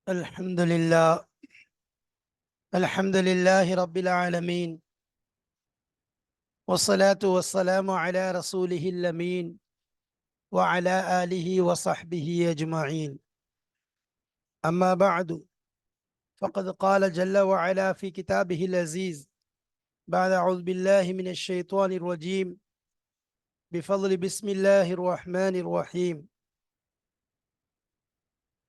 الحمد لله الحمد لله رب العالمين، والصلاة والسلام على رسوله الأمين وعلى آله وصحبه أجمعين. أما بعد، فقد قال جل وعلا في كتابه العزيز بعد أعوذ بالله من الشيطان الرجيم بفضل بسم الله الرحمن الرحيم: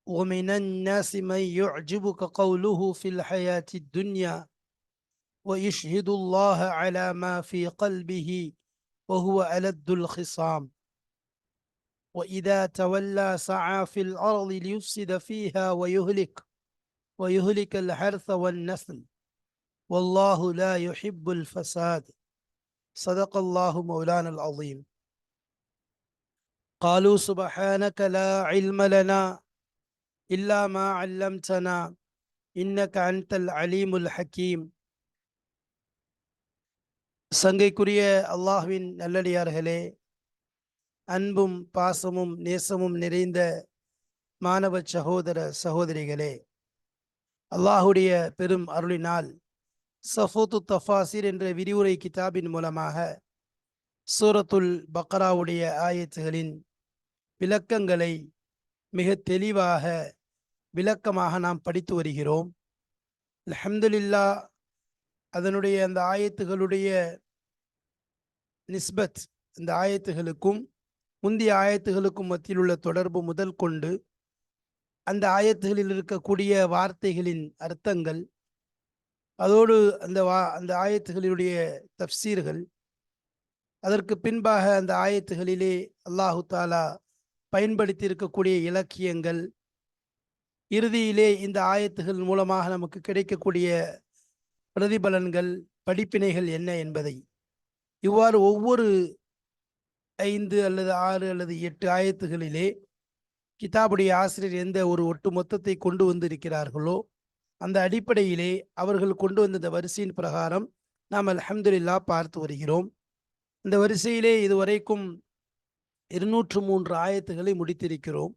ومن الناس من يعجبك قوله في الحياة الدنيا ويشهد الله على ما في قلبه وهو ألد الخصام وإذا تولى سعى في الأرض ليفسد فيها ويهلك الحرث والنسل والله لا يحب الفساد. صدق الله مولانا العظيم. قالوا سبحانك لا علم لنا إلا ما علمتنا إنك أنت العليم الحكيم. சங்கைக்குரிய அல்லாஹ்வின் நல்லடியார்களே, அன்பும் பாசமும் நேசமும் நிறைந்த மாணவ சகோதர சகோதரிகளே, அல்லாஹுடைய பெரும் அருளினால் சஃபூத்து தஃபாசிர் என்ற விரிவுரை கிதாபின் மூலமாக சூரத்துல் பக்ராவுடைய ஆயத்துகளின் விளக்கங்களை மிக தெளிவாக விளக்கமாக நாம் படித்து வருகிறோம். அல்ஹம்துலில்லாஹ், அதனுடைய அந்த ஆயத்துகளுடைய நிஸ்பத், இந்த ஆயத்துகளுக்கும் முந்தைய ஆயத்துகளுக்கும் மத்தியில் உள்ள தொடர்பு முதல் கொண்டு அந்த ஆயத்துகளில் இருக்கக்கூடிய வார்த்தைகளின் அர்த்தங்கள், அதோடு அந்த ஆயத்துகளினுடைய தஃப்சீர்கள், அதற்கு பின்பாக அந்த ஆயத்துகளிலே அல்லாஹு தாலா பயன்படுத்தி இருக்கக்கூடிய இலக்கியங்கள், இறுதியிலே இந்த ஆயத்துகள் மூலமாக நமக்கு கிடைக்கக்கூடிய பிரதிபலன்கள், படிப்பினைகள் என்ன என்பதை, இவ்வாறு ஒவ்வொரு 5 அல்லது 6 அல்லது 8 ஆயத்துகளிலே கிதாபுடைய ஆசிரியர் எந்த ஒரு ஒட்டு மொத்தத்தை கொண்டு வந்திருக்கிறார்களோ அந்த அடிப்படையிலே அவர்கள் கொண்டு வந்த இந்த வரிசையின் பிரகாரம் நாம் அல்ஹம்துலில்லாஹ் பார்த்து வருகிறோம். இந்த வரிசையிலே இதுவரைக்கும் 203 ஆயத்துகளை முடித்திருக்கிறோம்.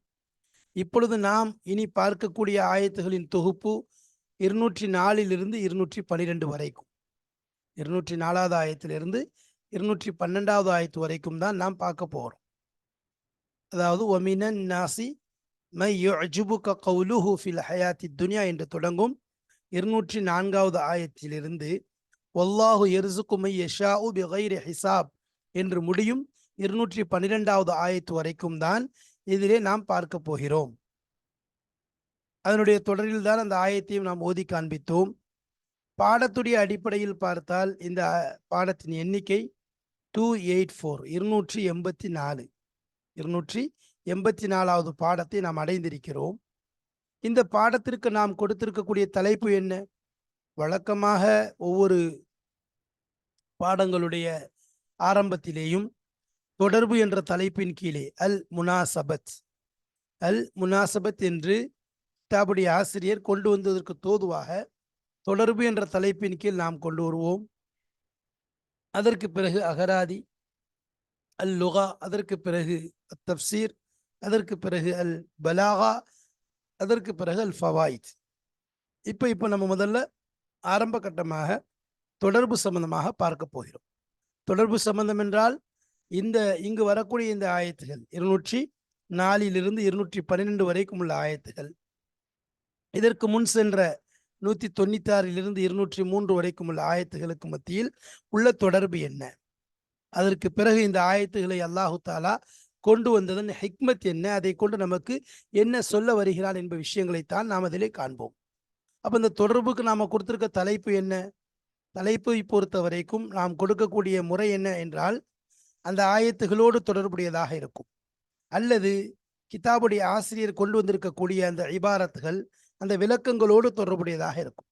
இப்பொழுது நாம் இனி பார்க்கக்கூடிய ஆயத்துகளின் தொகுப்பு 204 212 வரைக்கும், 204வது ஆயத்திலிருந்து 212வது ஆயத்து வரைக்கும் தான் நாம் பார்க்க போகிறோம். அதாவது ஒமினன் நாசி மை யுஅஜிபுக கௌலுஹு ஃபில் ஹயாத்தி துன்யா என்று தொடங்கும் 204வது ஆயத்திலிருந்து வல்லாஹு யர்சுகு மை யஷாஉ பிகைரி ஹிசாப் என்று முடியும் 212வது ஆயத்து வரைக்கும் தான் இதிலே நாம் பார்க்க போகிறோம். அதனுடைய தொடரில் தான் அந்த ஆயத்தையும் நாம் ஓதி காண்பித்தோம். பாடத்துடைய அடிப்படையில் பார்த்தால் இந்த பாடத்தின் எண்ணிக்கை 284 284வது பாடத்தை நாம் அடைந்திருக்கிறோம். இந்த பாடத்திற்கு நாம் கொடுத்திருக்கக்கூடிய தலைப்பு என்ன? வழக்கமாக ஒவ்வொரு பாடங்களுடைய ஆரம்பத்திலேயும் தொடர்பு என்ற தலைப்பின் கீழே அல் முனாசபத் என்று கிதாபுடைய ஆசிரியர் கொண்டு வந்ததற்கு தோதுவாக தொடர்பு என்ற தலைப்பின் கீழ் நாம் கொண்டு வருவோம். அதற்கு பிறகு அகராதி, அல் லுகா, அதற்கு பிறகு தஃப்சீர், அதற்கு பிறகு அல் பலாகா, அதற்கு பிறகு அல் ஃபவாயித். இப்போ நம்ம முதல்ல ஆரம்ப கட்டமாக தொடர்பு சம்பந்தமாக பார்க்க போகிறோம். தொடர்பு சம்பந்தம் என்றால் இங்கு வரக்கூடிய இந்த ஆயத்துகள் 204 212 வரைக்கும் உள்ள ஆயத்துகள், இதற்கு முன் சென்ற 196 203 வரைக்கும் உள்ள ஆயத்துகளுக்கு மத்தியில் உள்ள தொடர்பு என்ன, அதற்கு பிறகு இந்த ஆயத்துகளை அல்லாஹு தாலா கொண்டு வந்ததன் ஹிக்மத் என்ன, அதை கொண்டு நமக்கு என்ன சொல்ல வருகிறான் என்ப விஷயங்களைத்தான் நாம் அதிலே காண்போம். அப்போ இந்த தொடர்புக்கு நாம் கொடுத்திருக்க தலைப்பு என்ன? தலைப்பை பொறுத்த வரைக்கும் நாம் கொடுக்கக்கூடிய முறை என்ன என்றால், அந்த ஆயத்துகளோடு தொடர்புடையதாக இருக்கும், அல்லது கிதாபுடைய ஆசிரியர் கொண்டு வந்திருக்கக்கூடிய அந்த இபாரத்துகள், அந்த விளக்கங்களோடு தொடர்புடையதாக இருக்கும்.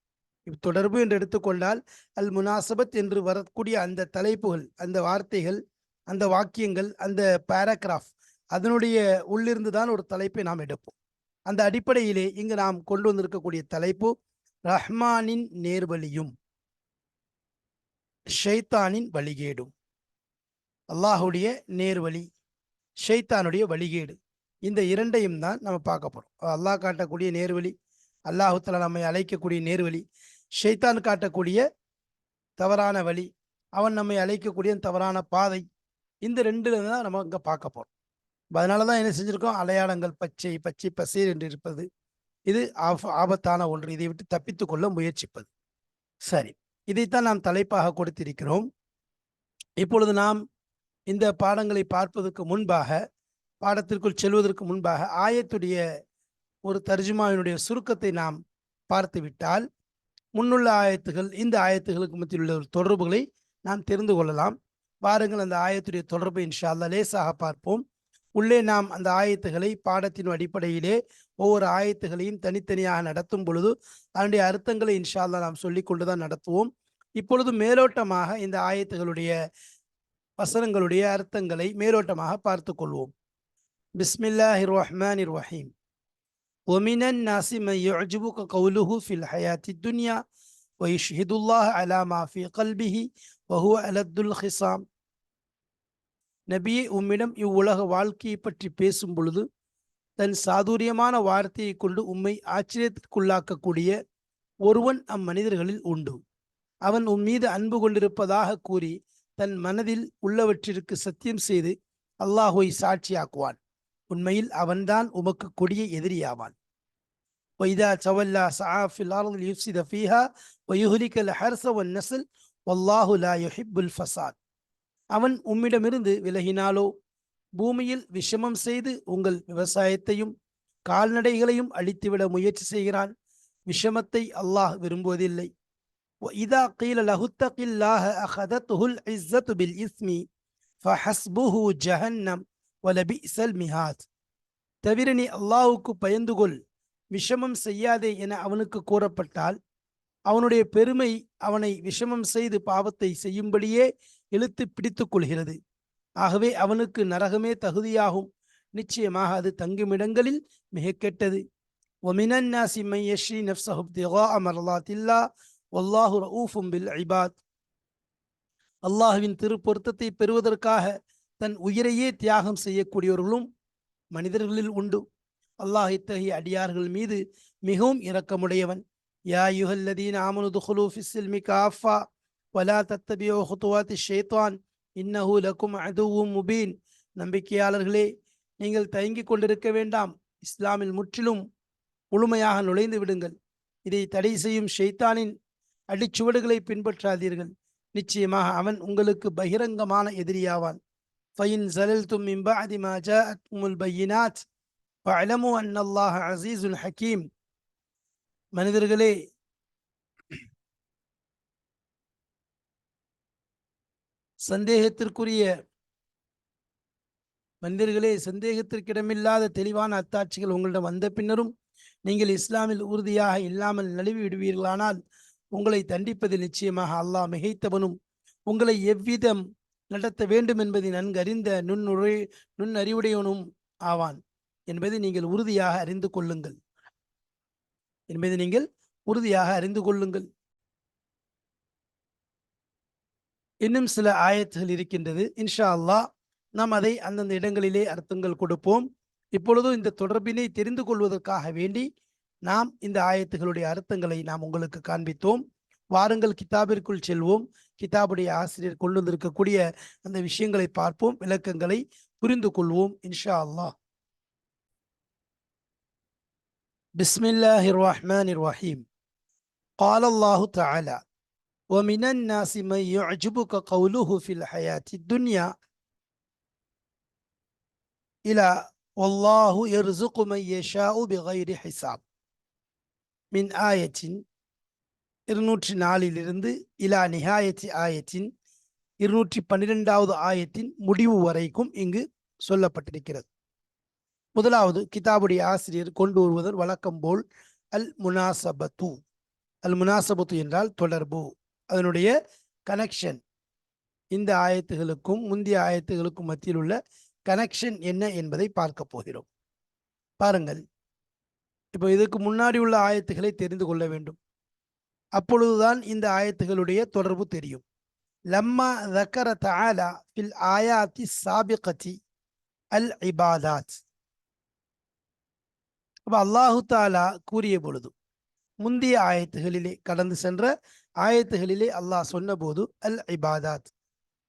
தொடர்பு என்று எடுத்துக்கொண்டால் அல் முனாசபத் என்று வரக்கூடிய அந்த தலைப்புகள், அந்த வார்த்தைகள், அந்த வாக்கியங்கள், அந்த பேராகிராஃப், அதனுடைய உள்ளிருந்து தான் ஒரு தலைப்பை நாம் எடுப்போம். அந்த அடிப்படையிலே இங்கு நாம் கொண்டு வந்திருக்கக்கூடிய தலைப்பு ரஹ்மானின் நேர்வழியும் ஷைத்தானின் வழிகேடும். அல்லாஹுடைய நேர்வழி, ஷைத்தானுடைய வழிகேடு, இந்த இரண்டையும் தான் நம்ம பார்க்க போறோம். அல்லாஹ் காட்டக்கூடிய நேர்வழி, அல்லாஹு தஆலா நம்மை அழைக்கக்கூடிய நேர்வழி, ஷைத்தான் காட்டக்கூடிய தவறான வழி, அவன் நம்மை அழைக்கக்கூடிய தவறான பாதை. இந்த ரெண்டுல தான் நம்ம இங்க பார்க்க போறோம். அதனால தான் என்ன செஞ்சிருக்கோம், அடையாளங்கள் பச்சை பச்சை பசேல் என்று இருப்பது இது ஆபத்தான ஒன்று. இதை விட்டு தப்பித்துக் கொள்ள முயற்சிப்பது. சரி, இதைத்தான் நாம் தலைப்பாக கொடுத்திருக்கிறோம். இப்பொழுது நாம் இந்த பாடங்களை பார்ப்பதற்கு முன்பாக, பாடத்திற்குள் செல்வதற்கு முன்பாக ஆயத்துடைய ஒரு தர்ஜுமாவினுடைய சுருக்கத்தை நாம் பார்த்து விட்டால், முன்னுள்ள ஆயத்துகள் இந்த ஆயத்துகளுக்கு மத்தியில் உள்ள தொடர்புகளை நாம் தெரிந்து கொள்ளலாம். வாருங்கள் அந்த ஆயத்துடைய தொடர்பை இன்ஷா அல்லாஹ் லேசாக பார்ப்போம். உள்ளே நாம் அந்த ஆயத்துகளை பாடத்தின் அடிப்படையிலே ஒவ்வொரு ஆயத்துகளையும் தனித்தனியாக நடத்தும் பொழுது அதனுடைய அர்த்தங்களை இன்ஷா அல்லாஹ் நாம் சொல்லி கொண்டுதான் நடத்துவோம். இப்பொழுது மேலோட்டமாக இந்த ஆயத்துகளுடைய வசனங்களுடைய அர்த்தங்களை மேலோட்டமாக பார்த்து கொள்வோம். பிஸ்மில்லாஹிர் ரஹ்மானிர் ரஹீம். ومن الناس من يعجبك قوله في الحياة الدنيا ويشهد الله على ما في قلبه وهو ألد الخصام. நபியே, உம்மிடம் இவ்வுலக வாழ்க்கையை பற்றி பேசும் பொழுது தன் சாதுரியமான வார்த்தையை கொண்டு உம்மை ஆச்சரியத்திற்குள்ளாக்கக்கூடிய ஒருவன் அம்மனிதர்களில் உண்டு. அவன் உன் மீது அன்பு கொண்டிருப்பதாக கூறி தன் மனதில் உள்ளவற்றிற்கு சத்தியம் செய்து அல்லாஹுவை சாட்சியாக்குவான். உண்மையில் அவன்தான் உமக்கு கொடிய எதிரியாவான். وَإِذَا تَوَلَّى سَعَى فِي الْأَرْضِ لِيُفْسِدَ فِيهَا وَيُهْلِكَ الْحَرْثَ وَالنَّسْلَ وَاللَّهُ لَا يُحِبُّ الْفَسَادَ. அவன் உம்மிடமிருந்து விலகினாலோ பூமியில் விஷமம் செய்து உங்கள் விவசாயத்தையும் கால்நடைகளையும் அழித்துவிட முயற்சி செய்கிறான். விஷமத்தை அல்லாஹ் விரும்புவதில்லை. وَإِذَا قِيلَ لَهُ اتَّقِ اللَّهَ أَخَذَتْهُ الْعِزَّةُ بِالْإِثْمِ فَحَسْبُهُ جَهَنَّمُ وَلَبِئْسَ الْمِهَادُ. தவிர நீ அல்லாஹ்வுக்கு பயந்துகொள், விஷமம் செய்யாதே என அவனுக்கு கூறப்பட்டால் அவனுடைய பெருமை அவனை விஷமம் செய்து பாவத்தை செய்யும்படியே இழுத்து பிடித்துக் கொள்கிறது. ஆகவே அவனுக்கு நரகமே தகுதியாகும். நிச்சயமாக அது தங்குமிடங்களில் மிக கெட்டது. وَمِنَ النَّاسِ مَن يَشْرِي نَفْسَهُ ابْتِغَاءَ مَرْضَاتِ اللَّهِ وَاللَّهُ رَءُوفٌ بِالْعِبَادِ. அல்லாஹ்வின் திருப்பொருத்தத்தை பெறுவதற்காக தன் உயிரையே தியாகம் செய்யக்கூடியவர்களும் மனிதர்களில் உண்டு. அல்லாஹ் இத்தகைய அடியார்கள் மீது மிகவும் இரக்கமுடையவன். யா அய்யுஹல்லதீன ஆமனு துகுலூ ஃபிஸ்ஸில்மி காஃபா வலா தத்தபியூ குதுவாத்தி ஷைத்தான் இன்னஹு லகும் அதுவும் முபீன். நம்பிக்கையாளர்களே, நீங்கள் தயங்கிக் கொண்டிருக்க வேண்டாம். இஸ்லாமில் முற்றிலும் முழுமையாக நுழைந்து விடுங்கள். இதை தடை செய்யும் ஷைத்தானின் அடிச்சுவடுகளை பின்பற்றாதீர்கள். நிச்சயமாக அவன் உங்களுக்கு பகிரங்கமான எதிரியாவான். ஃபைன் ஸலல்தும் மின் பஅதி மா ஜாஅத்குமுல் பையினாத் ஃபஅலமு அன்னல்லாஹ அஸீஸுல் ஹக்கீம். மனிதர்களே, சந்தேகத்திற்கிடமில்லாத தெளிவான அத்தாட்சிகள் உங்களிடம் வந்த பின்னரும் நீங்கள் இஸ்லாமில் உறுதியாக இல்லாமல் நழுவி விடுவீர்களானால் உங்களை தண்டிப்பதில் நிச்சயமாக அல்லாஹ் மிகைத்தவனும் உங்களை எவ்விதம் நடத்த வேண்டும் என்பதை நன்கறிந்த நுண்ணறிவுடையவனும் ஆவான் என்பதை நீங்கள் உறுதியாக அறிந்து கொள்ளுங்கள். இன்னும் சில ஆயத்துகள் இருக்கின்றது. இன்ஷா அல்லாஹ் நாம் அதை அந்தந்த இடங்களிலே அர்த்தங்கள் கொடுப்போம். இப்பொழுது இந்த தொடர்பினை தெரிந்து கொள்வதற்காக வேண்டி நாம் இந்த ஆயத்துகளுடைய அர்த்தங்களை நாம் உங்களுக்கு காண்பித்தோம். வாருங்கள் கிதாபிற்குள் செல்வோம். கிதாபுடைய ஆசிரியர் கொண்டு வந்திருக்கக்கூடிய அந்த விஷயங்களை பார்ப்போம், விளக்கங்களை புரிந்து கொள்வோம் இன்ஷா அல்லாஹ். பிஸ்மில்லாஹிர் ரஹ்மானிர் ரஹீம். قال الله تعالى ومن الناس من يعجبك قوله في الحياة الدنيا إلى والله يرزق من يشاء بغير حساب. من آية 204 இலா நிஹாயத்தி ஆயத்தின் 212வது ஆயத்தின் முடிவு வரைக்கும் இங்கு சொல்லப்பட்டிருக்கிறது. முதலாவது கிதாபுடைய ஆசிரியர் கொண்டு வருவதன் வழக்கம் போல் அல் முனாசபத்து. அல் முனாசபத்து என்றால் தொடர்பு, அதனுடைய கனெக்ஷன், இந்த ஆயத்துகளுக்கும் முந்தைய ஆயத்துகளுக்கும் மத்தியில் உள்ள கனெக்ஷன் என்ன என்பதை பார்க்க போகிறோம். பாருங்கள், இப்போ இதுக்கு முன்னாடி உள்ள ஆயத்துகளை தெரிந்து கொள்ள வேண்டும். அப்பொழுதுதான் இந்த ஆயத்துகளுடைய தொடர்பு தெரியும். லம்மா ذكر تعالى في الآيات السابقة العبادات. அப்ப அல்லாஹு தாலா கூறிய பொழுது, முந்தைய ஆயத்துகளிலே, கடந்து சென்ற ஆயத்துகளிலே அல்லாஹ் சொன்னபோது அல் இபாதாத்,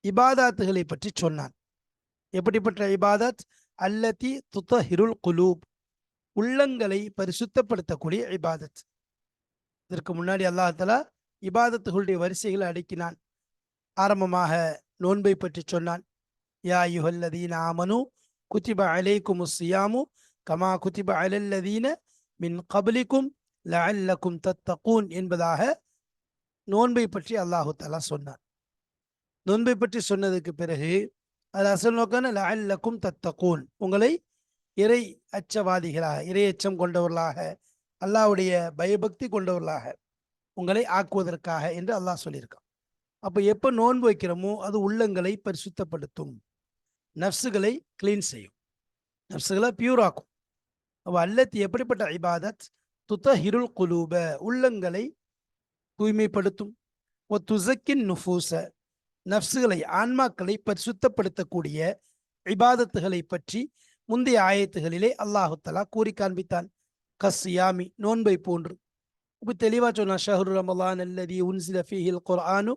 இபாதாத்துகளை பற்றி சொன்னான். எப்படிப்பட்ட இபாதத்? அல்லதி துத்தஹிருல் குலூப், உள்ளங்களை பரிசுத்தப்படுத்தக்கூடிய இபாதத். இதற்கு முன்னாடி அல்லாஹ் தஆலா இபாதத்துகளுடைய வரிசைகளை அடுக்கினான். ஆரம்பமாக நோன்பை பற்றி சொன்னான். யா அய்யுஹல்லதீன ஆமனு குத்திப அலைக்குமுஸ் ஸியாமு கமா குத்திப அலல்லதீன மின் கப்லிக்கும் லஅல்லக்கும் தத்தகூன் என்பதாக நோன்பை பற்றி அல்லாஹு தஆலா சொன்னான். நோன்பை பற்றி சொன்னதுக்கு பிறகு அது அசல் நோக்கான லஅல்லக்கும் தத்தகூன், உங்களை இறை அச்சவாதிகளாக, இறை அச்சம் கொண்டவர்களாக, அல்லாஹ்வுடைய பயபக்தி கொண்டவர்களாக உங்களை ஆக்குவதற்காக என்று அல்லாஹ் சொல்லியிருக்கான். அப்போ எப்போ நோன்பு வைக்கிறோமோ அது உள்ளங்களை பரிசுத்தப்படுத்தும், நஃப்ஸுகளை கிளீன் செய்யும், நஃப்ஸுகளை பியூர் ஆக்கும். அப்போ அல்லத்தி எப்படிப்பட்ட இபாதத்? துத்தஹிருல் குலூப, உள்ளங்களை தூய்மைப்படுத்தும். ஒ துசக்கின் நுஃபூச, நஃப்ஸுகளை ஆன்மாக்களை பரிசுத்தப்படுத்தக்கூடிய இபாதத்துகளை பற்றி முந்தைய ஆயத்துகளிலே அல்லாஹு தஆலா கூறி காண்பித்தான். கஸ்ஸியாமி, நோன்பை போன்று. இப்போ தெளிவாக சொன்னான். ஷஹ்ரு ரமலான் அல்லதி உன்சில ஃபீஹில் குர்ஆனு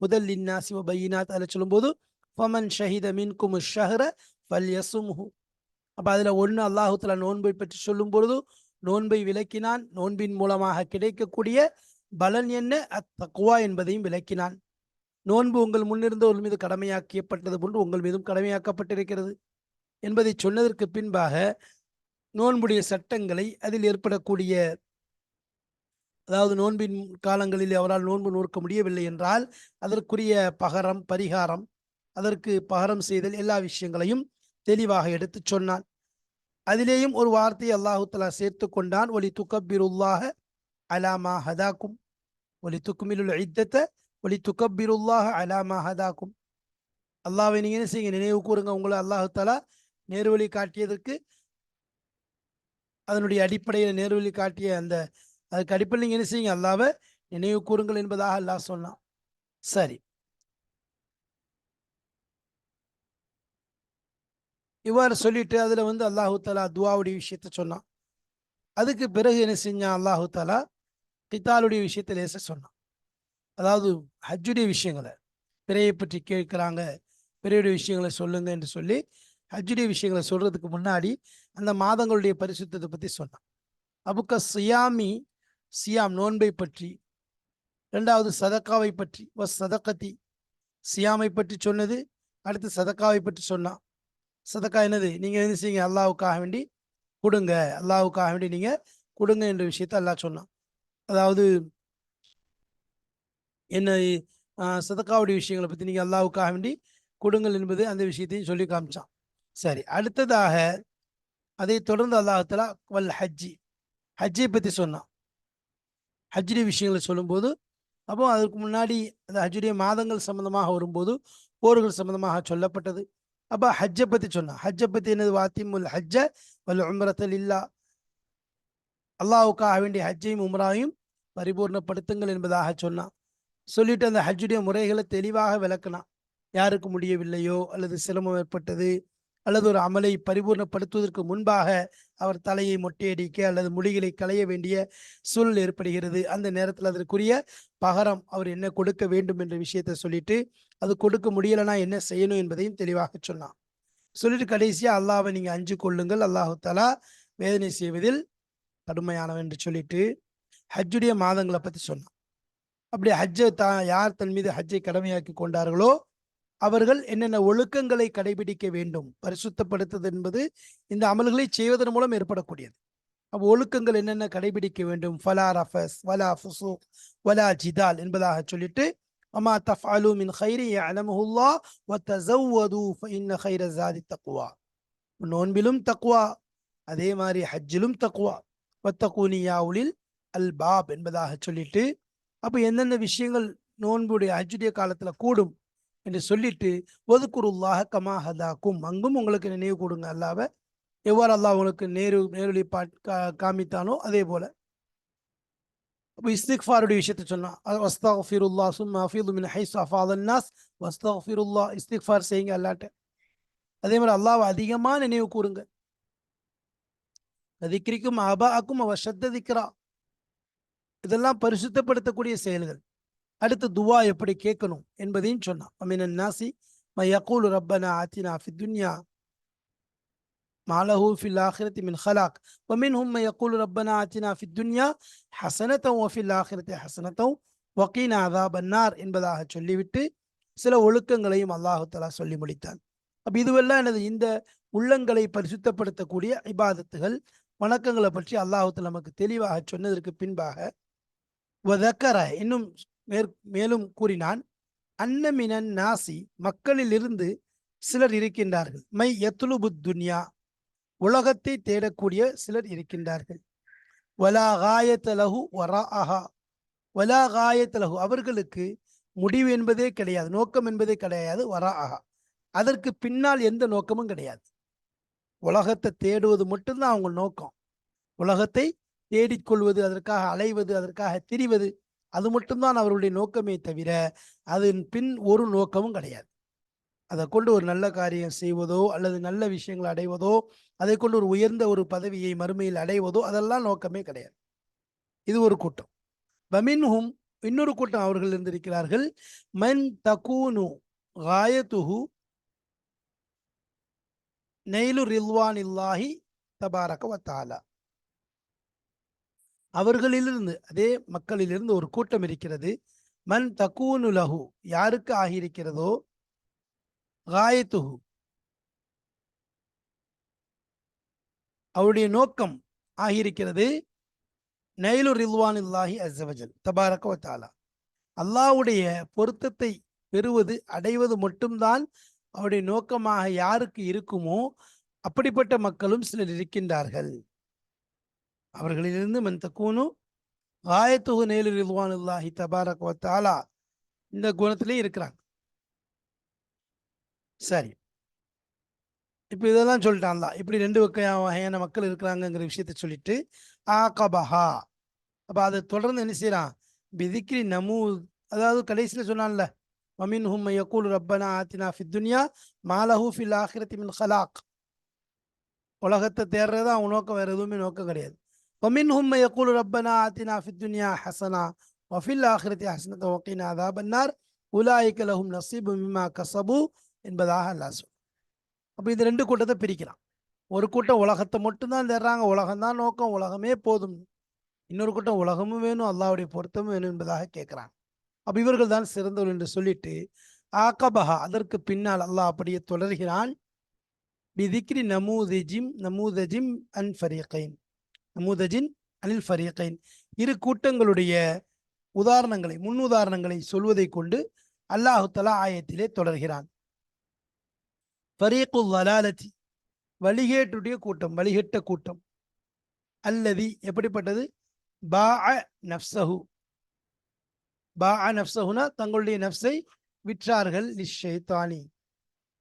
ஹுதல் லின்னாஸி வ பையினாத், அதில் சொல்லும்போது ஃபமன் ஷஹித மின்கும் ஷஹ்ர ஃபல்யசும்ஹு. அப்போ அதில் ஒன்று அல்லாஹு தஆலா நோன்பை பற்றி சொல்லும் பொழுது நோன்பை விளக்கினான். நோன்பின் மூலமாக கிடைக்கக்கூடிய பலன் என்ன? அத்தக்வா என்பதையும் விளக்கினான். நோன்பு உங்கள் முன்னிருந்தவர்கள் மீது கடமையாக்கப்பட்டது போன்று உங்கள் மீதும் கடமையாக்கப்பட்டிருக்கிறது என்பதை சொன்னதற்கு பின்பாக நோன்புடைய சட்டங்களை, அதில் ஏற்படக்கூடிய, அதாவது நோன்பின் காலங்களில் அவரால் நோன்பு நோக்க முடியவில்லை என்றால் அதற்குரிய பகரம், பரிகாரம், அதற்கு பகரம் செய்தல், எல்லா விஷயங்களையும் தெளிவாக எடுத்து சொன்னான். அதிலேயும் ஒரு வார்த்தையை அல்லாஹு தஆலா சேர்த்து கொண்டான். ஒலி துக்கப்பிருல்லாஹ அலாமா ஹதாக்கும் ஒலி துக்குமிலுல் இத்தத்த ஒலி துக்கப்பிருல்லாஹ அலாமா ஹதாக்கும். அல்லாஹ்வை நீங்க என்ன செய்யுங்க? நினைவு கூறுங்க. உங்களை அல்லாஹு தஆலா நேர்வழி காட்டியதற்கு, அதனுடைய அடிப்படையில் நேர்வழி காட்டிய அந்த அதுக்கு அடிப்படையில் நீங்க என்ன செய்யுங்க? அல்லாஹ்வை நினைவு கூறுங்கள் என்பதாக அல்லாஹ் சொன்னான். சரி, இவ்வாறு சொல்லிட்டு அதுல அல்லாஹு தஆலா துஆவுடைய விஷயத்த சொன்னான். அதுக்கு பிறகு என்ன செஞ்சான்? அல்லாஹு தஆலா கித்தாலுடைய விஷயத்தை லேச சொன்னான். அதாவது ஹஜ்ஜுடைய விஷயங்களை, பிறையை பற்றி கேட்குறாங்க, பிறையுடைய விஷயங்களை சொல்லுங்க என்று சொல்லி ஹஜ்ஜுடைய விஷயங்களை சொல்றதுக்கு முன்னாடி அந்த மாதங்களுடைய பரிசுத்தத்தை பற்றி சொன்னான். அபுக்க சியாமி, சியாம் நோன்பை பற்றி, இரண்டாவது சதக்காவை பற்றி, சதக்கத்தி, சியாமை பற்றி சொன்னது. அடுத்து சதக்காவை பற்றி சொன்னான். சதக்கா என்னது? நீங்க என்ன செய்யுங்க? அல்லாஹ்வுக்காக வேண்டி கொடுங்க, அல்லாஹ்வுக்காக வேண்டி நீங்க கொடுங்க என்ற விஷயத்தை அல்லாஹ் சொன்னான். அதாவது என்ன, சதக்காவுடைய விஷயங்களை பற்றி நீங்கள் அல்லாஹ்வுக்காக வேண்டி கொடுங்கள் என்பது அந்த விஷயத்தையும் சொல்லி காமிச்சான். சரி, அடுத்ததாக அதை தொடர்ந்து அல்லாஹ் தஆலா வல் ஹஜ்ஜி, ஹஜ்ஜை பற்றி சொன்னான். ஹஜ்ஜுடைய விஷயங்களை சொல்லும்போது, அப்போ அதற்கு முன்னாடி அந்த ஹஜ்ஜுடைய மாதங்கள் சம்பந்தமாக வரும்போது போர்கள் சம்பந்தமாக சொல்லப்பட்டது. அப்போ ஹஜ்ஜை பற்றி சொன்னான். ஹஜ்ஜை பற்றி என்னது? வாத்திமுல் ஹஜ்ஜ வல் உம்ரத லில்லாஹ், அல்லாஹ்வுக்காக வேண்டிய ஹஜ்ஜையும் உம்ராவையும் பரிபூர்ணப்படுத்துங்கள் என்பதாக சொன்னான். சொல்லிட்டு அந்த ஹஜ்ஜுடைய முறைகளை தெளிவாக விளக்கினான். யாருக்கு முடியவில்லையோ அல்லது சிரமம் ஏற்பட்டது அல்லது ஒரு அமலை பரிபூர்ணப்படுத்துவதற்கு முன்பாக அவர் தலையை மொட்டையடிக்க அல்லது முடிகளை களைய வேண்டிய சூழல் ஏற்படுகிறது, அந்த நேரத்தில் அதற்குரிய பகரம் அவர் என்ன கொடுக்க வேண்டும் என்ற விஷயத்தை சொல்லிட்டு, அது கொடுக்க முடியலைன்னா என்ன செய்யணும் என்பதையும் தெளிவாக சொன்னான். சொல்லிட்டு கடைசியா அல்லாஹ்வை நீங்க அஞ்சு கொள்ளுங்கள், அல்லாஹு தஆலா வேதனை செய்வதில் கடுமையானவன் என்று சொல்லிட்டு ஹஜ்ஜுடைய மாதங்களை பற்றி சொன்னான். அப்படி ஹஜ்ஜை யார் தன் மீது ஹஜ்ஜை கடமையாக்கி கொண்டார்களோ அவர்கள் என்னென்ன ஒழுக்கங்களை கடைபிடிக்க வேண்டும். பரிசுத்தப்படுத்துவது என்பது இந்த அமல்களை செய்வதன் மூலம் ஏற்படக்கூடியது. அப்போ ஒழுக்கங்கள் என்னென்ன கடைபிடிக்க வேண்டும்? ஃபலா ரஃபஸ் வலா ஃபுசூக் வலா ஜிதால் என்பதாக சொல்லிட்டு, அமா தஃஅலு மின் கைரி யஅலமுஹுல்லாஹ் வதஸவ்வது ஃபஇன்ன கைர ஸாதி தக்வா. நோன்பிலும் தக்வா, அதே மாதிரி ஹஜ்ஜிலும் தக்வா. வத்தகூனி யா உலில் அல்பாப் என்பதாக சொல்லிட்டு, அப்போ எந்தெந்த விஷயங்கள் நோன்புடைய ஹஜ்ஜுடைய காலத்துல கூடும் என்று சொல்லிட்டு, ஒதுக்குருல்லாஹ கமா ஹதாக்கும், அங்கும் உங்களுக்கு நினைவு கூடுங்க அல்லாஹ்வை, எவ்வாறு அல்லாஹ் உங்களுக்கு நேர்வழி காமித்தானோ அதே போல. அப்போ இஸ்திக்ஃபாருடைய விஷயத்தை சொன்னா, வஸ்தக்ஃபிருல்லாஹ் சும்ம அஃபீது மின் ஹைஸு அஃபாதன் நாஸ் வஸ்தக்ஃபிருல்லாஹ், இஸ்திக்ஃபார் செய்யுங்க அல்லாஹ்ட்ட. அதே மாதிரி அல்லாஹ்வை அதிகமா நினைவு கூறுங்க. திக்ரிக்கும் ஆபாஅக்கும் வ ஷத்த திக்ரா, இதெல்லாம் பரிசுத்தப்படுத்தக்கூடிய செயல்கள். அடுத்து துவா எப்படி கேட்கணும் என்பதையும் சொன்னான். அமீனன் நாசி யகூலு ரப்பனா ஆத்தினா ஃபித் துன்யா மாலஹு ஃபில் ஆஹிரத்தி மின் ஹலாக் வமின்ஹும் யகூலு ரப்பனா ஆத்தினா ஃபித் துன்யா ஹஸனத்தன் வஃபில் ஆஹிரத்தி ஹஸனத்தன் வகீனா அஸாபன்னார் என்பதாக சொல்லிவிட்டு சில ஒழுக்கங்களையும் அல்லாஹு தஆலா சொல்லி முடித்தான். அப்ப இதுவெல்லாம் எனது இந்த உள்ளங்களை பரிசுத்தப்படுத்தக்கூடிய இபாதத்துகள், வணக்கங்களை பற்றி அல்லாஹு தஆலா நமக்கு தெளிவாக சொன்னதற்கு பின்பாக வதக்கர இன்னும் மேலும் கூறினான், அன்னமினன் நாசி மக்களிலிருந்து சிலர் இருக்கின்றார்கள், மை யத்லுபு துன்யா உலகத்தை தேடக்கூடிய சிலர் இருக்கின்றார்கள், வலா காயத லஹு வராஅஹா வலா காயத லஹு அவர்களுக்கு முடிவு என்பதே கிடையாது, நோக்கம் என்பதே கிடையாது, வராஅஹா அதற்கு பின்னால் எந்த நோக்கமும் கிடையாது. உலகத்தை தேடுவது மட்டும்தான் அவங்க நோக்கம். உலகத்தை தேடிக்கொள்வது, அதற்காக அலைவது, அதற்காக திரிவது, அது மட்டும்தான் அவருடைய நோக்கமே தவிர அதன் பின் ஒரு நோக்கமும் கிடையாது. அதை கொண்டு ஒரு நல்ல காரியம் செய்வதோ அல்லது நல்ல விஷயங்களை அடைவதோ, அதை கொண்டு ஒரு உயர்ந்த ஒரு பதவியை மறுமையில் அடைவதோ அதெல்லாம் நோக்கமே கிடையாது. இது ஒரு கூட்டம். வமின்ஹும் இன்னொரு கூட்டம் அவர்கள் இருந்திருக்கிறார்கள், மன் தகூனு காயத்துஹு நெய்லு ரில்வானில்லாஹி தபாரக வ தஆலா அவர்களிலிருந்து, அதே மக்களிலிருந்து ஒரு கூட்டம் இருக்கிறது. மன் தகூனு லஹு யாருக்கு ஆகியிருக்கிறதோ, காயத்துஹு அவருடைய நோக்கம் ஆகியிருக்கிறது, நைலு ரில்வானில்லாஹி அஸ்ஸவஜல் தபாரக வ தஆலா அல்லாஹ்வுடைய பொருத்தத்தை பெறுவது, அடைவது மட்டும்தான் அவருடைய நோக்கமாக யாருக்கு இருக்குமோ அப்படிப்பட்ட மக்களும் சிலர் இருக்கின்றார்கள். அவர்களிலிருந்து மன் தகூனு காயத்துஹு நைலு ரில்வானில்லாஹி தபாரக வ தஆலா இந்த குணத்திலே இருக்கிறாங்க. சரி, இப்போ இதெல்லாம் சொல்லிட்டான்ல, இப்படி 2 வகையான மக்கள் இருக்கிறாங்கங்கிற விஷயத்த சொல்லிட்டு ஆகபஹா அப்போ அதை தொடர்ந்து என்ன செய்யறான், பிதிக்ரி நமூத் அதாவது கடைசியில் சொன்னான்ல, வமின்ஹும் யகூலு ரப்பனா ஆத்தினா ஃபித் துன்யா மாலஹு ஃபில் ஆஹிரத்தி மின் ஹலாக் உலகத்தை தேடுறது அவங்க நோக்கம், வேற எதுவுமே நோக்கம் கிடையாது. வமின்ஹும் யகூலு ரப்பனா ஆத்தினா ஃபித் துன்யா ஹஸனா வஃபில் ஆஹிரத்தி ஹஸனத்தன் வகீனா அஸாபன்னார் உலாயிக லஹும் நஸீபு மிம்மா கஸபு என்பதாக அல்லாஹ் சொல்றான். அப்போ இந்த 2 கூட்டத்தை பிரிக்கிறான். ஒரு கூட்டம் உலகத்தை மட்டும்தான் தேடுறாங்க, உலகம்தான் நோக்கம், உலகமே போதும். இன்னொரு கூட்டம் உலகமும் வேணும், அல்லாஹ்வுடைய பொருத்தமும் வேணும் என்பதாக கேட்கிறாங்க. அப்ப இவர்கள் தான் சிறந்தவர்கள் என்று சொல்லிட்டு ஆகபஹா அதற்கு பின்னால் அல்லாஹ் அப்படியே தொடர்கிறான், பிதிக்ரி நமூதஜிம் அன் ஃபரீகைன் நமூதஜின் அனில் ஃபரீகைன் இரு கூட்டங்களுடைய உதாரணங்களை, முன் உதாரணங்களை சொல்வதை கொண்டு அல்லாஹு தஆலா ஆயத்திலே தொடர்கிறான். ஃபரீகுல் வலாலதி வழிகேட்டுடைய கூட்டம், வழிகெட்ட கூட்டம், அல்லதி எப்படிப்பட்டது, பாஅ நஃப்ஸஹு பாஅ நஃப்ஸஹுனா தங்களுடைய நஃப்ஸை விற்றார்கள், லிஷைத்தானி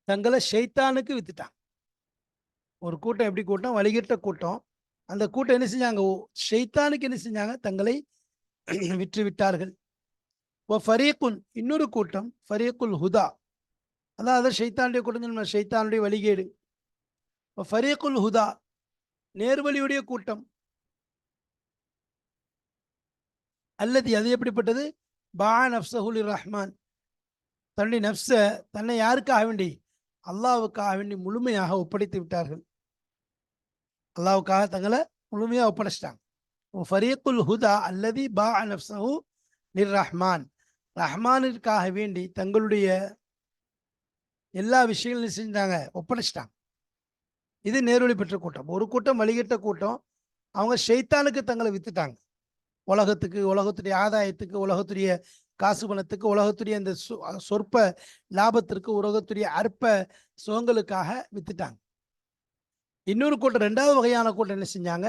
தங்களை ஷைத்தானுக்கு வித்துட்டாங்க. ஒரு கூட்டம் எப்படி கூட்டம், வழிகெட்ட கூட்டம். அந்த கூட்டம் என்ன செஞ்சாங்க, ஷைத்தானுக்கு என்ன செஞ்சாங்க, தங்களை விற்று விட்டார்கள். ஃபரீக்குன் இன்னொரு கூட்டம், ஃபரீக்குல் ஹுதா அதாவது ஷைத்தானுடைய கூட்டம், ஷைத்தானுடைய வழிகேடு. ஃபரீக்குல் ஹுதா நேர்வழியுடைய கூட்டம், அல்லது அது எப்படிப்பட்டது, பா நஃப்ஸஹு ரஹ்மான் தன்னுடைய நஃப்ஸ தன்னை யாருக்காக வேண்டி, அல்லாஹ்வுக்காக வேண்டி முழுமையாக ஒப்படைத்து விட்டார்கள். அல்லாஹ்வுக்காக தங்களை முழுமையாக ஒப்படைச்சிட்டாங்க. ஃபரீக்குல் ஹுதா அல்லதி பா நஃப்ஸஹு ரஹ்மான் ரஹ்மானிற்காக வேண்டி தங்களுடைய எல்லா விஷயங்களையும் செஞ்சாங்க, ஒப்படைச்சிட்டாங்க. இது நேர்வழி பெற்ற கூட்டம். ஒரு கூட்டம் வழிகட்ட கூட்டம், அவங்க ஷைத்தானுக்கு தங்களை வித்துட்டாங்க. உலகத்துக்கு, உலகத்துடைய ஆதாயத்துக்கு, உலகத்துடைய காசு பணத்துக்கு, உலகத்துடைய அந்த சொற்ப லாபத்திற்கு, உலகத்துடைய அற்ப சுகங்களுக்காக வித்துட்டாங்க. இன்னொரு கூட்டம், 2வது வகையான கூட்டம் என்ன செஞ்சாங்க,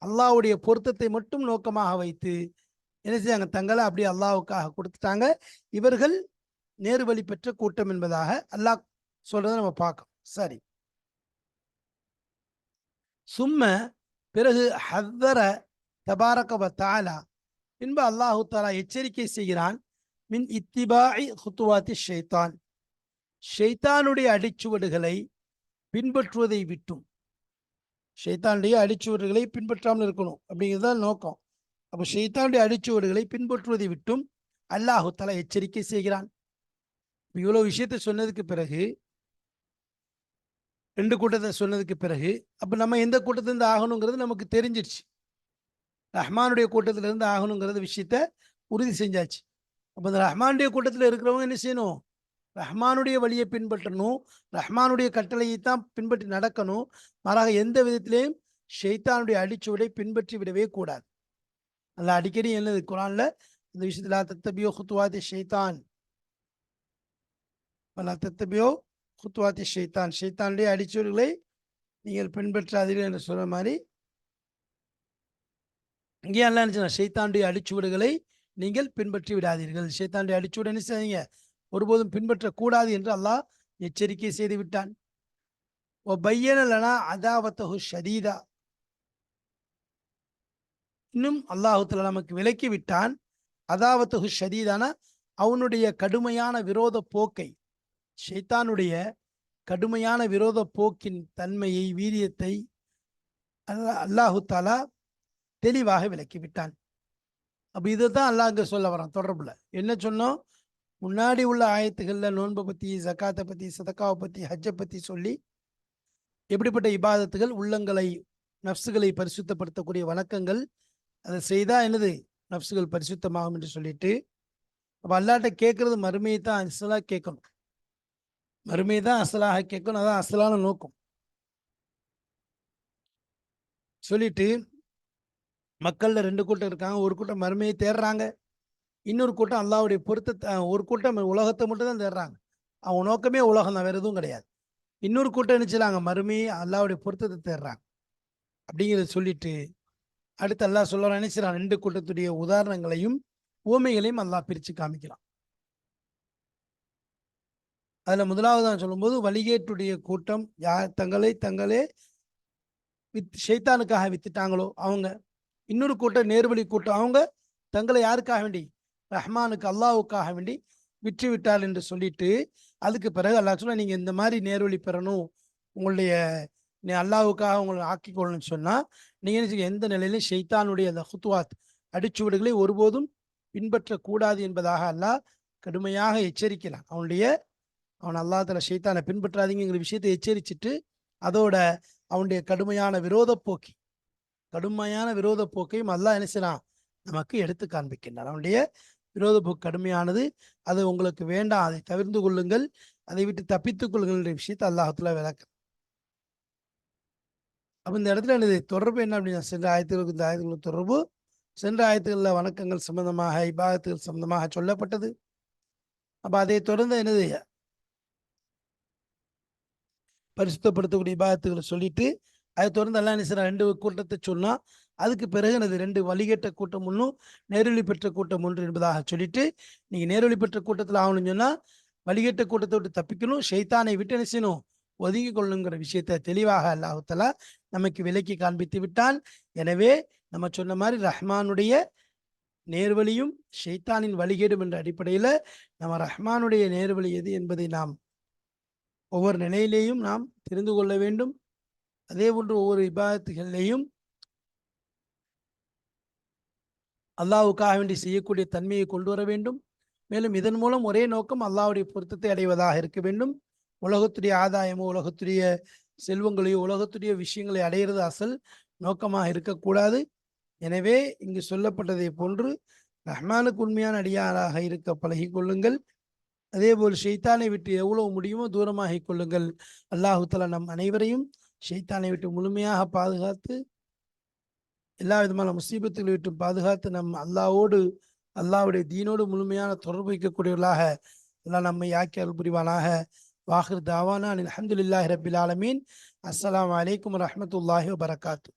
அல்லாஹ்வுடைய பொருத்தத்தை மட்டும் நோக்கமாக வைத்து என்ன செஞ்சாங்க, தங்களை அப்படியே அல்லாஹ்வுக்காக கொடுத்துட்டாங்க. இவர்கள் நேர்வழி பெற்ற கூட்டம் என்பதாக அல்லாஹ் சொல்றதை நம்ம பார்க்கணும். சரி, சும்ம பிறகு ஹத்தர தபாரக வ தஆலா பின்பு அல்லாஹு தஆலா எச்சரிக்கை செய்கிறான், மின் இத்திபாஇ ஹுத்துவாத்தி ஷைத்தான் ஷைத்தானுடைய அடிச்சுவடுகளை பின்பற்றுவதை விட்டும். ஷைத்தானுடைய அடிச்சுவடுகளை பின்பற்றாமல் இருக்கணும் அப்படிங்கிறது தான் நோக்கம். அப்ப ஷைத்தானுடைய அடிச்சுவடுகளை பின்பற்றுவதை விட்டும் அல்லாஹு தஆலா எச்சரிக்கை செய்கிறான். இவ்வளவு விஷயத்தை சொன்னதுக்கு பிறகு, 2 கூட்டத்தை சொன்னதுக்கு பிறகு, அப்ப நம்ம எந்த கூட்டத்திலிருந்து ஆகணுங்கிறது நமக்கு தெரிஞ்சிருச்சு. ரஹ்மானுடைய கூட்டத்திலிருந்து ஆகணுங்கிறது விஷயத்த உறுதி செஞ்சாச்சு. அப்ப இந்த ரஹ்மானுடைய கூட்டத்தில் இருக்கிறவங்க என்ன செய்யணும்? ரஹ்மானுடைய வழியை பின்பற்றணும். ரஹ்மானுடைய கட்டளையை தான் பின்பற்றி நடக்கணும். மாறாக எந்த விதத்திலேயும் ஷைத்தானுடைய அடிச்சுவடை பின்பற்றி விடவே கூடாது. அல்லாஹ் அடிக்கடி என்னது குர்ஆன்ல இந்த விஷயத்துல தத்தபியோ குத்துவாதி ஷைத்தான், தத்தபியோ குத்துவாதி ஷைத்தான், ஷைத்தானுடைய அடிச்சுவடுகளை நீங்கள் பின்பற்றாதீர்கள் என்று சொல்ற மாதிரி இங்கே அல்லாஹ் என்ன சொன்னார்? ஷைத்தானுடைய அடிச்சுவடுகளை நீங்கள் பின்பற்றி விடாதீர்கள். ஷைத்தானுடைய அடிச்சுவடு என்ன செய்யுங்க? ஒருபோதும் பின்பற்றக்கூடாது என்று அல்லாஹ் எச்சரிக்கை செய்து விட்டான். பையன லனா அதாவத்தஹு ஷதீதா, இன்னும் அல்லாஹு தஆலா நமக்கு விலக்கி விட்டான். அதாவத்தஹு ஷதீதான அவனுடைய கடுமையான விரோத போக்கை, ஷைத்தானுடைய கடுமையான விரோத போக்கின் தன்மையை, வீரியத்தை அல்லாஹு தஆலா தெளிவாக விலக்கி விட்டான். அப்ப இதுதான் அல்லாஹ் அங்க சொல்ல வரான் தொடர்புல. என்ன சொன்னோம்? முன்னாடி உள்ள ஆயத்துகள்ல நோன்பை பத்தி, ஜக்காத்தை பத்தி, சதக்காவை பத்தி, ஹஜ்ஜை பத்தி சொல்லி எப்படிப்பட்ட இபாதத்துகள் உள்ளங்களை, நஃப்ஸுகளை பரிசுத்தப்படுத்தக்கூடிய வணக்கங்கள், அதை செய்தா என்னது நஃப்ஸுகள் பரிசுத்தமாகும் என்று சொல்லிட்டு, அப்ப அல்லாஹ்ட்ட கேட்கறது மறுமையை தான் அசலா கேட்கணும். மறுமையை தான் அசலாக கேட்கணும். அதான் அசலான நோக்கம். சொல்லிட்டு மக்கள்ல 2 கூட்டம் இருக்காங்க. ஒரு கூட்டம் மறுமையை தேடுறாங்க, இன்னொரு கூட்டம் அல்லாஹ்வுடைய பொருத்தத்தை, ஒரு கூட்டம் உலகத்தை மட்டும் தான் தேடுறாங்க. அவங்க நோக்கமே உலகம் தான், வேற எதுவும் கிடையாது. இன்னொரு கூட்டம் நினைச்சாங்க மறுமையை அல்லாஹ்வுடைய பொருத்தத்தை தேடுறாங்க அப்படிங்கிறத சொல்லிட்டு, அடுத்து அல்லாஹ் சொல்ல நினைச்சான் 2 கூட்டத்துடைய உதாரணங்களையும் உவமைகளையும் அல்லாஹ் பிரித்து காமிக்கலாம். அதுல முதலாவதான் சொல்லும்போது, வழிகேட்டுடைய கூட்டம் யார் தங்களே ஷைத்தானுக்காக வித்துட்டாங்களோ அவங்க. இன்னொரு கூட்டம் நேர்வழி கூட்டம், அவங்க தங்களை யாருக்காக வேண்டி? ரஹ்மானுக்கு, அல்லாஹ்வுக்காக வேண்டி விற்று விட்டார் என்று சொல்லிட்டு, அதுக்கு பிறகு அல்லாஹ் சொன்னா, நீங்க இந்த மாதிரி நேர்வழி பெறணும், உங்களுடைய அல்லாஹ்வுக்காக உங்களை ஆக்கிக்கொள்ளணும்னு சொன்னா, நீங்க என்ன செய்யுங்க? எந்த நிலையிலும் ஷைத்தானுடைய அந்த ஹுத்துவாத், அடிச்சுவடுகளை ஒருபோதும் பின்பற்றக்கூடாது என்பதாக அல்லாஹ் கடுமையாக எச்சரிக்கலாம். அவன் அல்லாஹ் தஆலா ஷைத்தானை பின்பற்றாதீங்கிற விஷயத்தை எச்சரிச்சுட்டு, அதோட அவனுடைய கடுமையான விரோத போக்கையும் அல்லாஹ் என்ன செய்யலாம்? நமக்கு எடுத்து காண்பிக்கின்றான். அவனுடைய விரோத போக்கு கடுமையானது, அது உங்களுக்கு வேண்டாம், அதை தவிர்த்து கொள்ளுங்கள், அதை விட்டு தப்பித்துக் கொள்ளுங்கள் என்ற விஷயத்தை அல்லாஹ் தஆலா விளக்க. அப்ப இந்த இடத்துல என்னது தொடர்பு என்ன அப்படின்னா, சென்ற ஆயத்துகளுக்கு இந்த ஆயத்துகளுக்கு தொடர்பு, சென்ற ஆயத்துகளில் வணக்கங்கள் சம்பந்தமாக, இபாதத்துகள் சம்பந்தமாக சொல்லப்பட்டது. அப்ப அதை தொடர்ந்து என்னது பரிசுத்தப்படுத்தக்கூடிய இபாதத்துகளை சொல்லிட்டு, அதை தொடர்ந்து அல்லாஹ் என்ன செய்றான்? 2 கூட்டத்தை சொன்னா, அதுக்கு பிறகு எனது 2 வழிகேட்ட கூட்டம் ஒன்றும், நேர்வழி பெற்ற கூட்டம் ஒன்று என்பதாக சொல்லிட்டு, நீங்க நேர்வழி பெற்ற கூட்டத்தில் ஆகணும்னு சொன்னா, வழிகேட்ட கூட்டத்தை விட்டு தப்பிக்கணும், ஷைத்தானை விட்டு என்ன செய்யணும்? ஒதுங்கி கொள்ளணுங்கிற விஷயத்தை தெளிவாக அல்லாஹ் தஆலா நமக்கு விலக்கி காண்பித்து விட்டான். எனவே நம்ம சொன்ன மாதிரி ரஹ்மானுடைய நேர்வழியும் ஷைத்தானின் வழிகேடும் என்ற அடிப்படையில் நம்ம ரஹ்மானுடைய நேர்வழி எது என்பதை நாம் ஒவ்வொரு நிலையிலேயும் நாம் தெரிந்து கொள்ள வேண்டும். அதே போன்று ஒவ்வொரு இபாதத்துகளிலேயும் அல்லாஹ்வுக்காக வேண்டி செய்யக்கூடிய தன்மையை கொண்டு வர வேண்டும். மேலும் இதன் மூலம் ஒரே நோக்கம் அல்லாஹ்வுடைய பொருத்தத்தை அடைவதாக இருக்க வேண்டும். உலகத்துடைய ஆதாயமோ, உலகத்துடைய செல்வங்களையோ, உலகத்துடைய விஷயங்களை அடையிறது அசல் நோக்கமாக இருக்கக்கூடாது. எனவே இங்கு சொல்லப்பட்டதை போன்று ரஹ்மானுக்கு உண்மையான அடியாராக இருக்க பழகி கொள்ளுங்கள். அதேபோல் ஷைத்தானை விட்டு எவ்வளவு முடியுமோ தூரமாகிக் கொள்ளுங்கள். அல்லாஹு தஆலா நம் அனைவரையும் ஷைத்தானை விட்டு முழுமையாக பாதுகாத்து, எல்லா விதமான முசீபத்துகளை விட்டு பாதுகாத்து, நம் அல்லாஹ்வோடு, அல்லாஹ்வுடைய தீனோடு முழுமையான தொடர்பு வைக்கக்கூடியவர்களாக அல்லாஹ் நம்மை ஆக்கி அருள் புரிவானாக. வாஹிர் தாவானா அல்ஹம்துலில்லாஹி ரப்பில் ஆலமீன். அஸ்ஸலாமு அலைக்கும் வரஹ்மத்துல்லாஹி வபரகாத்துஹு.